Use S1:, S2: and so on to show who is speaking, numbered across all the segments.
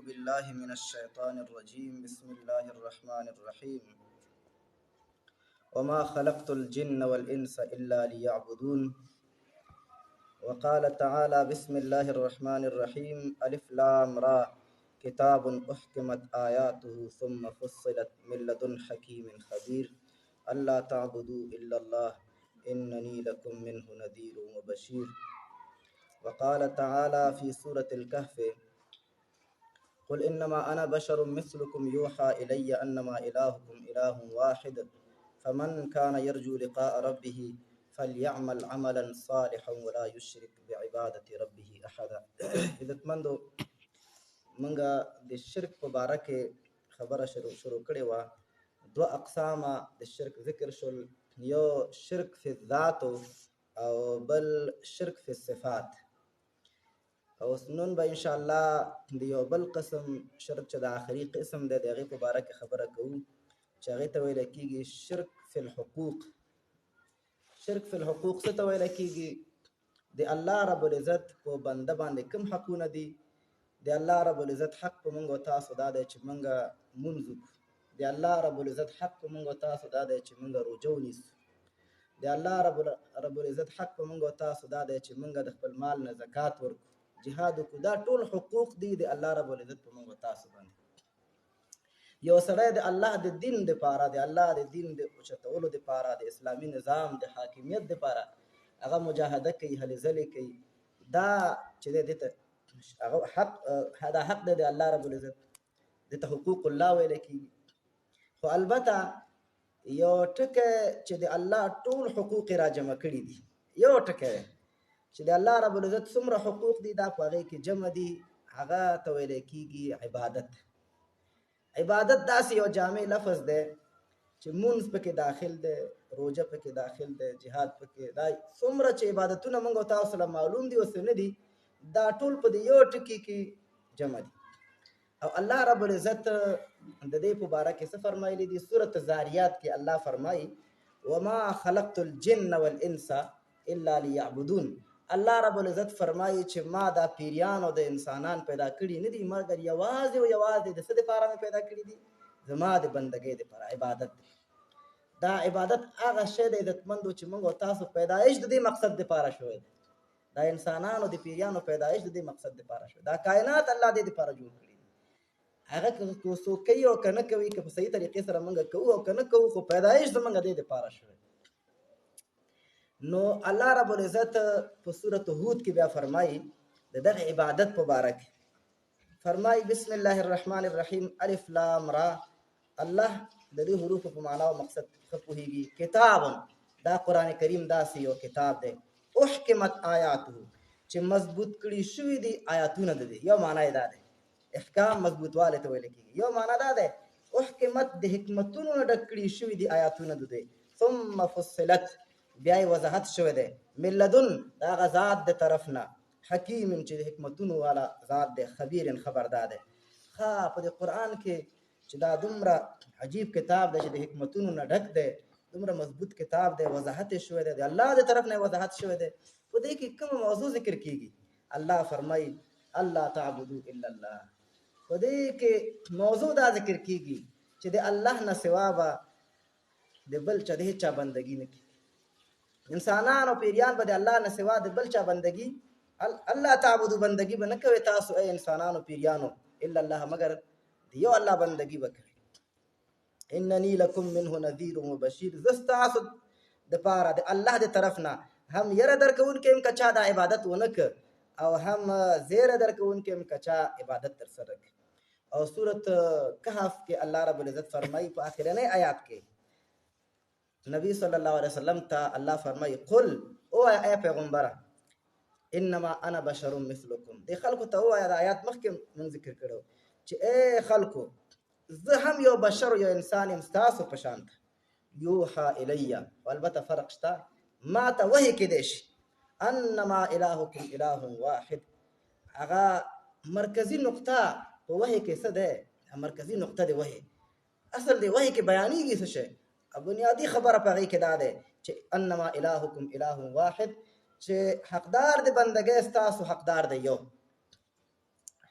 S1: بالله من الشيطان الرجيم. بسم الله الرحمن الرحيم. وما خلقت الجن والإنس إلا ليعبدون. وقال تعالى: بسم الله الرحمن الرحيم. ألف لام را، كتاب أحكمت آياته ثم فصلت من لدن حكيم خبير ألا تعبدوا إلا الله إنني لكم منه نذير وبشير. وقال تعالى في سورة الكهف: قل إنما أنا بشر مثلكم يوحى إلي أنما إلهكم إله واحد فمن كان يرجو لقاء ربه فليعمل عملا صالحا ولا يشرك بعبادة ربه أحدا. إذا تمندو منغا دي الشرك مبارك خبر شروع كريوا دو أقسام دي الشرك ذكر شل، يو شرك في الذات أو بل شرك في الصفات. او سنن به ان شاء الله دیو بل قسم شرک چې د آخري قسم د دغه په باره کې خبره کوو چې هغه ته ویل کېږي شرک فی الحقوق. شرک فی الحقوق څه ته ویل کېږي؟ د الله رب العزت په بنده باندې کوم حقونه دي. د الله رب العزت حق په موږ او تاسو دا دی چې موږ مونځ وکړو. د الله رب العزت حق په موږ او تاسو دا دی چې موږ روژه ونیسو. د الله رب العزت حق په موږ او تاسو دا دی چې موږ د خپل مال نه زکات ورکړو، جهاد کو. دا ټول حقوق دي د الله رب العزت په موږ تاسو باندې. یو سړی د الله د دین د پاره، د الله د دین د اوچتولو د پاره، د اسلامي نظام د حاکمیت د پاره هغه مجاهده کوي، هلې ځلې کوي. دا چې د هغه حق، دا حق د الله رب العزت د حقوق الله ویل کېږي. خو البته یو ټکه چې د الله ټول حقوق را جمع کړي دي، یو ټکه چې د الله رب العزت څومره حقوق دي دا په هغې کې جمع دي، هغه ته ویل کېږي عبادت. عبادت داسې یو جامع لفظ دی چې مونځ پکې داخل دی، روژه پکې داخل دی، جهاد پکې. دا څومره چې عبادتونه موږ او تاسو له معلوم دي اوس نه دي، دا ټول په دې یو ټکي کې جمع دي. او الله رب العزت د دې په باره کې څه فرمایلی دي؟ سورة الذاریات کې الله فرمایي: وما خلقت الجن والانس الا ليعبدون. الله رب العزت فرمایي چې ما دا پیریان او د انسانان پیدا کړي نه دي مګر یوازې او یوازې د څه دپاره مې پیدا کړي دي؟ زما د بندګۍ دپاره. عبادت دی. دا عبادت هغه شی دی عزتمندو چې موږ او تاسو پیدایش د دې مقصد دپاره شوی دی. دا انسانانو د پیریانو پیدایش د دې مقصد دپاره شوی. دا کائنات الله دې دپاره جوړ کړي. هغه که څوک کوي او که نه کوي، که په صحیح طریقې سره موږ کوو او که نه کوو، خو پیدایش زموږ دې دپاره شوی. نو الله رب العزت په سورة هود کې بیا فرمایي د دغه عبادت په باره کې فرمایي: بسم الله الرحمن الرحیم. الف لام را. الله د دې حروفو په معنا او مقصد ښه پوهېږي. کتاب، دا قرآن کریم داسې یو کتاب دی، احکمت آیاته چې مضبوط کړي شوي دي آیاتونه د دې. یو معنا یې دا دی، احکام مضبوطوالی ته ویل کېږي. یو معنا دا دی احکمت د حکمتونو نه ډک کړي شوي دي آیاتونه د دې. ثم فصلت، بیا یې وضاحت شوی دی، من لدن، د هغه ذات د طرف نه، حکیم چې د حکمتونو والا ذات دی، خبیر خبردار دی. ښه په دې قرآن کې چې دا دومره عجیب کتاب دی چې د حکمتونو نه ډک دی، دومره مضبوط کتاب دی، وضاحت یې شوی دی، د الله د طرف نه وضاحت شوی دی. په دې کې کومه موضوع ذکر کېږي؟ الله فرمایي: الله تعبدو الا الله. په دې کې موضوع دا ذکر کېږي چې د الله نه سوا به د بل چا د هېچ چا بندګي نه کړي. انسانان او پیریان به د الله نه سوا د بل چا بندګي، الله تعبدو بندګي به نه کوئ تاسو ای انسانانو پیریانو الا الله، مگر د یو الله بندګي به کوئ. انني لکم منه نذیر وبشیر. زه ستاسو دپاره د الله د طرف نه هم یره درکوونکی یم که چا دا عبادت ونه کړ، او هم زیره درکوونکی یم که چا عبادت ترسره کړي. او سورة کهف کې الله رب العزت فرمایي په آخرنۍ آیات کې نبی صلی الله علیه وسلم ته الله فرمایي: قل، اووایه ای پیغمبره، انما انا بشر مثلکم. دې خلکو ته ووایه، د آیات مخکې موږ ذکر کړو چې ای خلکو، زه هم یو بشر، یو انسان یم ستاسو په شان ته. یوحى الیه، البته فرق شته، ما ته وحی کېدی شي انما الهکم اله واحد. هغه مرکزي نقطه په وحی کې څه دی؟ مرکزي نقطه د وحی، اصل د وحی کې بیانېږي څه شی؟ بنیادی خبره په هغې کې دا دی چې انما الهکم اله واحد، چې حقدار د بندګۍ ستاسو حقدار دی یو.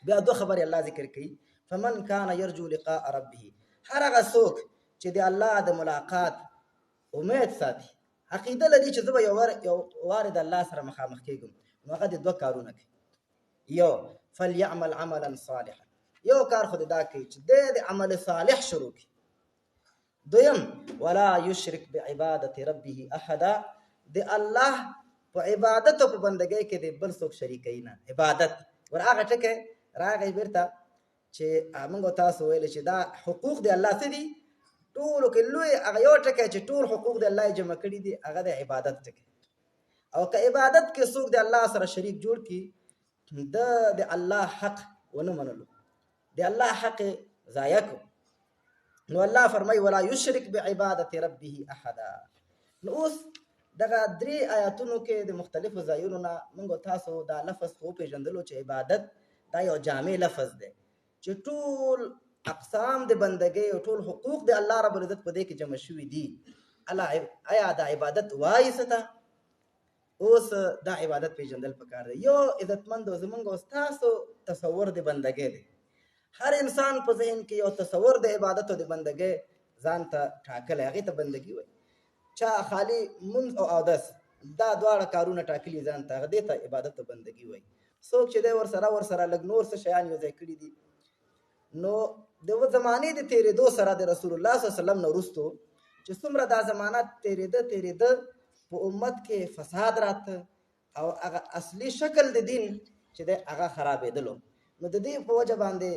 S1: بیا دو خبر الله ذکر کوي فمن کان یرجو لقاء ربه هر هغه څوک چې د الله د ملاقات امید ساتي عقیده لري چې زه به یو وار د الله سره مخامخ کېږم نو هغه د دوه کارونه کوي یو فلیعمل عملا صالحا یو کار خو دا کوي چې د عمل صالح شروع کړي دویم ولا یشرک بعبادت ربه احدا د الله په عبادت او په بندګۍ کې د بل څوک شریکوي نه عبادت ور هغه ټکه راغی بیرته چې موږ تاسو ویل چې دا حقوق د الله څه دي ټولو کې لوی هغه یو ټکی چې ټول حقوق د الله جمع کړي دي هغه د عبادت ټکی او که عبادت کې څوک د الله سره شریک جوړ کړي د الله حق ونه منلو د الله حق ضایع کړو نو الله فرمای ولا یشرک بعبادت ربه احدا نو اوس دغه درې آیاتونو کې د مختلفو ځایونو نه موږ تاسو دا لفظ خو پیژندلو چې عبادت دا یو جامع لفظ دی چې ټول اقسام د بندګۍ او ټول حقوق د الله رب العزت په دې کې جمع شوي دي الله آیا دا عبادت وایي څه ته اوس دا عبادت پیژندل پکار دی یو عزتمند زمونږ او ستاسو تصور د بندګۍ دی هر انسان په ذهن کې یو تصور د عبادت او د بندګۍ ځان ته ټاکلی هغې ته بندګي وایي چا خالی منځ او اودس دا دواړه کارونه ټاکلي ځان ته هغه دې ته عبادت او بندګي وایي څوک چې دی ورسره لږ نور څه شیان یو ځای کړي دي نو د زمانې د تېرېدو سره د رسول الله صلی الله علیه وسلم نه وروستو چې څومره دا زمانه تېرېده په امت کې فساد راته او هغه اصلي شکل د دین چې دی هغه خرابېدلو نو د دې په وجه باندې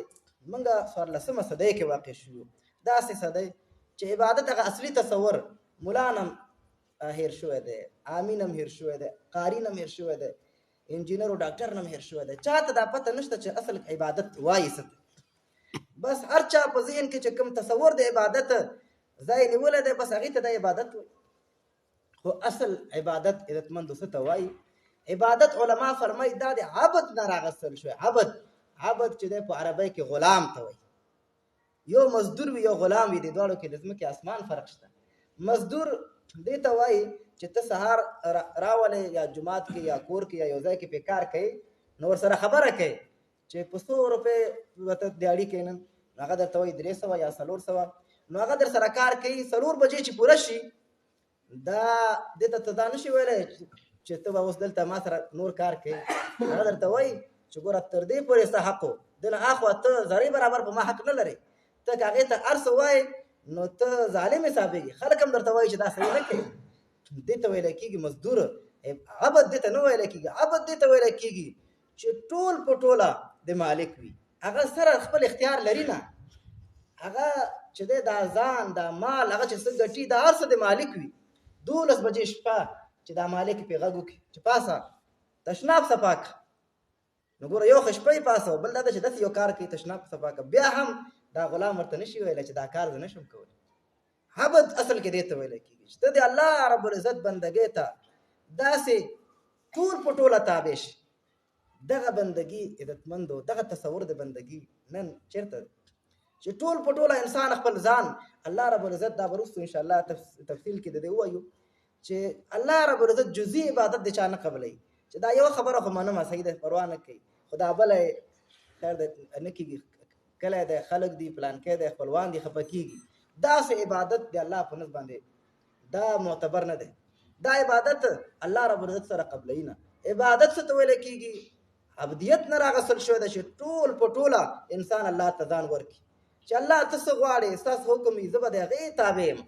S1: موږ 14مه صدۍ کې واقع شو داسې صدۍ چې عبادت هغه اصلي تصور مولانم هیر شوی دی امین هم هیر شوی دی قاری هم هیر شوی دی انجینر او ډاکټر هم هیر شوی دی چاته دا پته نشته چې اصل عبادت وایي څه بس هر چا په ذهن کې چې کوم تصور د عبادت ځای نیولی دی بس هغې ته د عبادت وایي خو اصل عبادت عزتمندو څه ته وایي عبادت علما فرمایي دا د عبد نه راغستل شوی عبد چې دی په عربی کې غلام ته وایي یو مزدور وي یو غلام وي د دواړو کې د ځمکې اسمان فرق شته مزدور دې ته وایي چې ته سهار راولې یا جماعت کې یا کور کې یا یو ځای کې پې کار کوي نو ورسره خبره کوي چې په 100 روپۍ ورته دیاړي کوي نن هغه درته وایي 300 یا 400 نو هغه در سره کار کوي 4 بجې چې پوره شي دا دې ته دا نشي ویلی چې ته به اوس دلته ما سره نور کار کوي هغه درته وایي چې ګوره تر دې پورې ستا حق و دنه اخوا ته ذرې برابر په ما حق نه لرې ته که هغې ته هر څه وایې نو ته ظالم حسابېږي خلک هم درته وایي چې دا صحیح نه کوي دې ته ویلی کېږي مزدور عبد دې ته نه ویلی کېږي عبد دې ته ویلی کېږي چې ټول په ټوله د مالک وي هغه سره خپل اختیار لري نه هغه چې دی دا ځان دا مال هغه چې څه ګټي دا هر څه د مالک وي 12 بجې شپه چې دا مالک پې غږ وکړي چې پاسه تشناب صفا کړه نو ګوره یو ښه شپه یې پاسه بل دا ده چې داسې یو کار کوي تشناب صفا کړه بیا هم دا غلام ورته نشي ویلی چې دا کار زه نشم کولی عبد اصل کې دې ته ویلی کېږي چې ته د الله رب العزت بندګۍ ته داسې ټول په ټوله تابع شي دغه بندګي عزتمندو دغه تصور د بندګي نن چېرته چې ټول په ټوله انسان خپل ځان الله رب العزت دا وروستو انشاءالله تفصیل کې د دې ووایو چې الله رب العزت جزئی عبادت د چا نه قبلوي چې دا یو خبره خو منمه صحیح ده پروا نه کوي خو دا بله خیر ده نه کېږي کلی دی خلک دي پلانکی دی خپلوان دي خفه کېږي داسې عبادت د الله په نس باندې دا معتبر نه دی دا عبادت الله رب العزت سره قبلوي نه عبادت څه ته ویلی کېږي عبدیت نه راغستل شوی ده چې ټول په ټوله انسان الله ته ځان ورکړي چې الله ته څه غواړې ستاسو حکم وي زه به د هغې تابع یم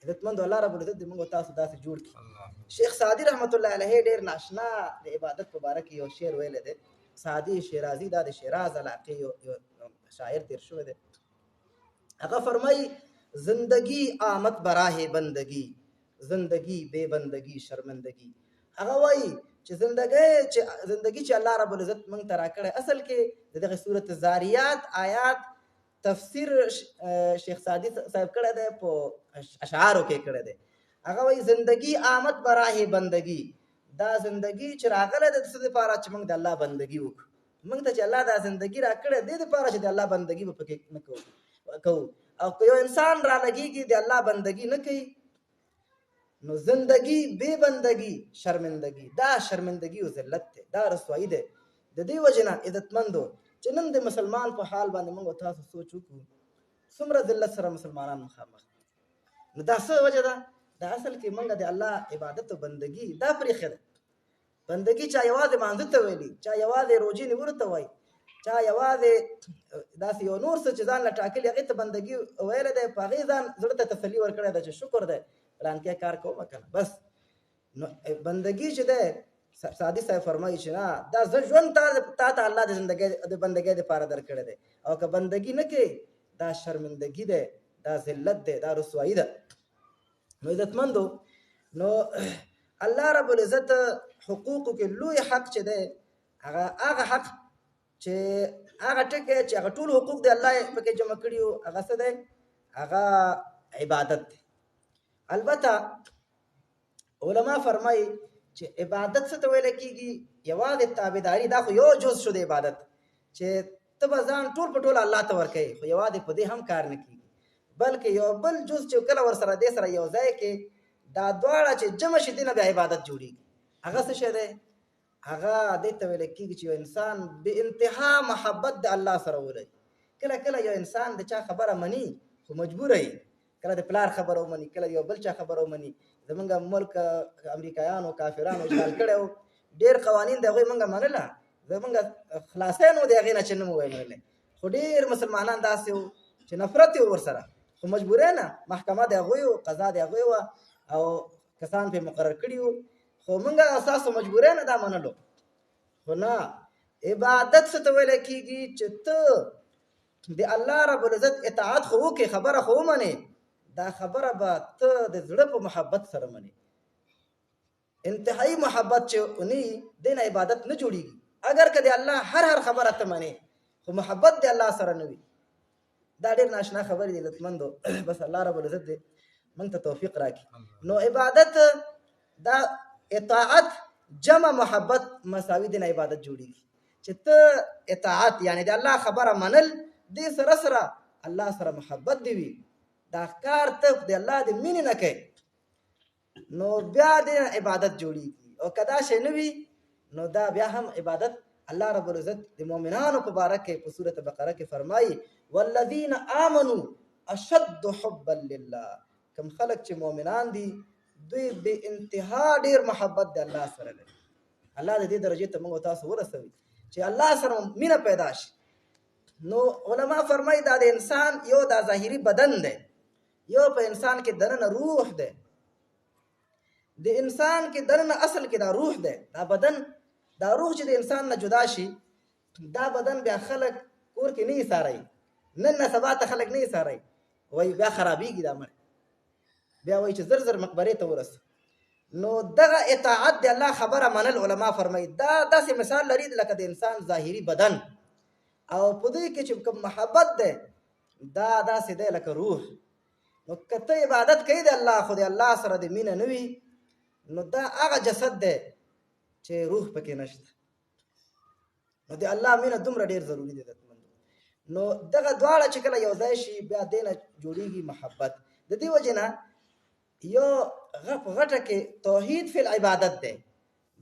S1: عزتمندو الله رب العزت دې موږ تاسو داسې جوړ کړي شیخ سعدي رحمت الله علیه ډېر ناشنا د عبادت په باره کې یو شعر ویلی دی سعدي شیرازي دا د شیراز علاقې یو شاعر تیر شوی دی هغه فرمایي زندگی آمد براه بندگی زندگی بے بندگی شرمندگی هغه وایي چې زندگی چې الله رب العزت موږ ته راکړی اصل کې د دغه صورت زاریات آیات تفسیر شیخ سعدي صاحب کړی دی په اشعارو کې کړی دی هغه وایي زندگی آمد براه بندگی دا زندگی چې راغلی د څه دپاره چې موږ د الله بندگي وکړو موږ ته چې الله دا زندگی راکړی دې دپاره چې د الله بندگي به پکې نه کوو او که یو انسان را لګېږي د الله بندگی نه کوي نو زندگی بے بندگی شرمندگی دا شرمندگی او ذلت دی دا رسوایی دی د دې وجې نه عزتمندو چې نن د مسلمان په حال باندې موږ تاسو سوچ وکړو څومره ذلت سره مسلمانان مخامخ نو دا څه وجه ده دا اصل کې موږ د الله عبادت او بندگی دا پرېښې ده بندگی چا یوازې مانځه ته ویلي چا یوازې روژې نیولو ته وایي چا یوازې داسې یو نور څه چې ځان له ټاکلي هغې ته بندګي ویلی دی په هغې ځان زړه ته تسلي ورکړی ده چې شکر دی فلانکې کار کومه که نه بس نو بندګي چې دی سادي صاحب فرمایي چې نه دا ژوند تا ته الله د بندګۍ دپاره درکړی دی او که بندګي نه کوې دا شرمندګي دی دا ذلت دی دا رسوایي ده نو عزتمندو نو الله رب العزت حقوقو کې لوی حق چې دی هغه حق چې هغه ټکی چې هغه ټول حقوق دی الله پکې جمع کړي وو هغه څه دی هغه عبادت دی البته علما فرمایي چې عبادت څه ته ویل کېږي یوازې تابعداري دا خو یو جز شو د عبادت چې ته به ځان ټول په ټول الله ته ورکوې خو یوازې په دې هم کار نه کېږي بلکې یو بل جز چې کله ورسره دې سره یو ځای کې دا دواړه چې جمع شي دې نه بیا عبادت جوړېږي هغه څه شی دی هغه دې ته ویل کېږي چې یو انسان بې انتها محبت د الله سره ولري کله کله یو انسان د چا خبره مني خو مجبوره یي کله د پلار خبره ومني کله یو بل چا خبره ومني زمونږ ملک امریکایانو کافرانو اشغال کړی و ډېر قوانین د هغوی مونږ منله زمونږ خلاصی نو د هغې نه چې نه مو وی منلی خو ډېر مسلمانان داسې وو چې نفرت یې ورسره خو مجبوری نه محکمه د هغوی و قضا د هغوی وه او کسان پرې مقرر کړي وو خو مونږ اساسو مجبوری نه دا منلو خو نه عبادت څه ته ویلی کېږي چې ته د الله رب العزت اطاعت خو وکړې خبره خو ومنې دا خبره به ته د زړه په محبت سره منې انتهایی محبت چې اونی دې نه عبادت نه جوړېږي اگر که د الله هر خبره ته منې خو محبت د الله سره نه وي دا ډېر ناشنا خبرې دي عزتمندو بس الله رب العزت دې موږ ته توفیق راکړي نو عبادت دا اطاعت جمع محبت مساوي دې نه عبادت جوړېږي چې ته اطاعت یعنی د الله خبره منل دې سره سره الله سره محبت دې وي دا کار ته د الله د مینې نه کوي نو بیا دې عبادت جوړېږي او که دا شی نه وي نو دا بیا هم عبادت الله رب العزت د مؤمنانو په باره کې په سورة بقره کې فرمایي والذین آمنوا اشد حبا لله کوم خلک چې مؤمنان دي دوی بې انتها ډېر محبت د الله سره لري الله د دې درجې ته موږ تاسو ورسوي چې الله سره مینه پیدا شي نو علما فرمایي دا د انسان یو دا ظاهري بدن دی یو په انسان کې دننه روح دی د انسان کې دننه اصل کې دا روح دی دا بدن دا روح چې د انسان نه جدا شي دا بدن بیا خلک کور کې نه ایساروي نن نه سبا ته خلک نه ایساروي وایي بیا خرابېږي دا مړ بیا وایي چې زر زر مقبرې ته ورسه نو دغه اطاعت د الله خبره منل علما فرمایي دا داسې مثال لري لکه د انسان ظاهري بدن او په دې کې چې کوم محبت دی دا داسې دی لکه روح نو که ته عبادت کوي د الله خو د الله سره د مینه نه وي نو دا هغه جسد دی چې روح پکې نشته نو د الله مینه دومره ډېر ضروري دی نو دغه دواړه چې کله یو ځای شي بیا دې نه جوړېږي محبت د دې وجې نه یو غټه کې توحید فی العبادت دی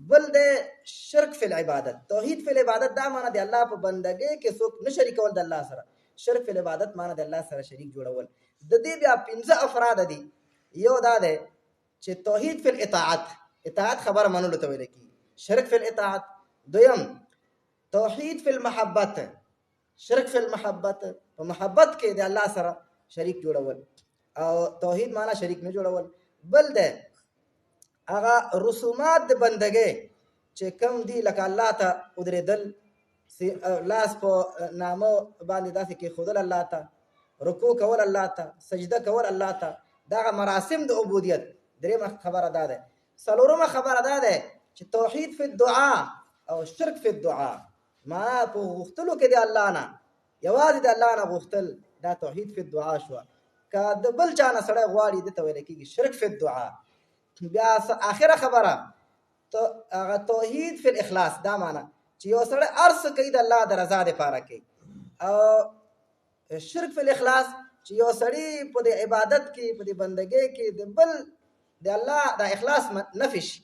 S1: بل دی شرک فی العبادت توحید فی العبادت دا معنی د الله په بندګۍ کې څوک نه شریکول د الله سره شرک فی العبادت معنی د الله سره شریک جوړول د دې بیا 15 افراد دي یو دا دی چې توحید فی الاطاعت اطاعت خبره منلو ته ویل کېږي شرک فی الاطاعت دویم توحید فی المحبت شرک فی المحبت په محبت کې د الله سره شریک جوړول او توحید معنی شریک نه جوړول بل دی هغه رسومات د بندګۍ چې کم دي لکه الله ته ودرېدل لاس په نامه باندې داسې کېښودل الله ته رکوع کول الله ته سجده کول الله ته دغه مراسم د عبودیت درېیمه خبره دا ده څلورمه خبره دا ده چې توحید فی الدعا او شرک فی الدعا ما په غوښتلو کې د الله نه یوازې د الله نه غوښتل دا توحید فی الدعا شوه که د بل چا نه سړی غواړي دې ته ویل کېږي شرک فی الدعا بیا آخره خبره هغه توحید فی الاخلاص دا معنی چې یو سړی هر څه کوي د الله د رضا دپاره کوي او شرک فی الاخلاص چې یو سړی په دې عبادت کې په دې بندګۍ کې د بل د الله د اخلاص نفي شي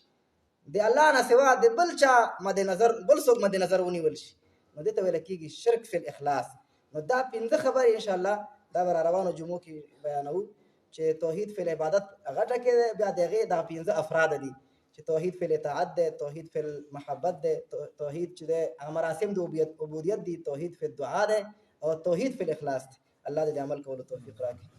S1: د الله نه سوا د بل چا مد نظر بل څوک مد نظر ونیول شي نديت ولكيجي الشرك في الإخلاص ندا بين خبر إن شاء الله دا برا روانو جموكي بيانو شيء توحيد في العبادات أغدا كده بعد غير دا بين أفراد دي شيء توحيد في الإطاعة توحيد في المحبة توحيد كده أمراسم دو عبودية دي توحيد في الدعاء أو التوحيد في الإخلاص الله دي عمل قول التوفيق راكي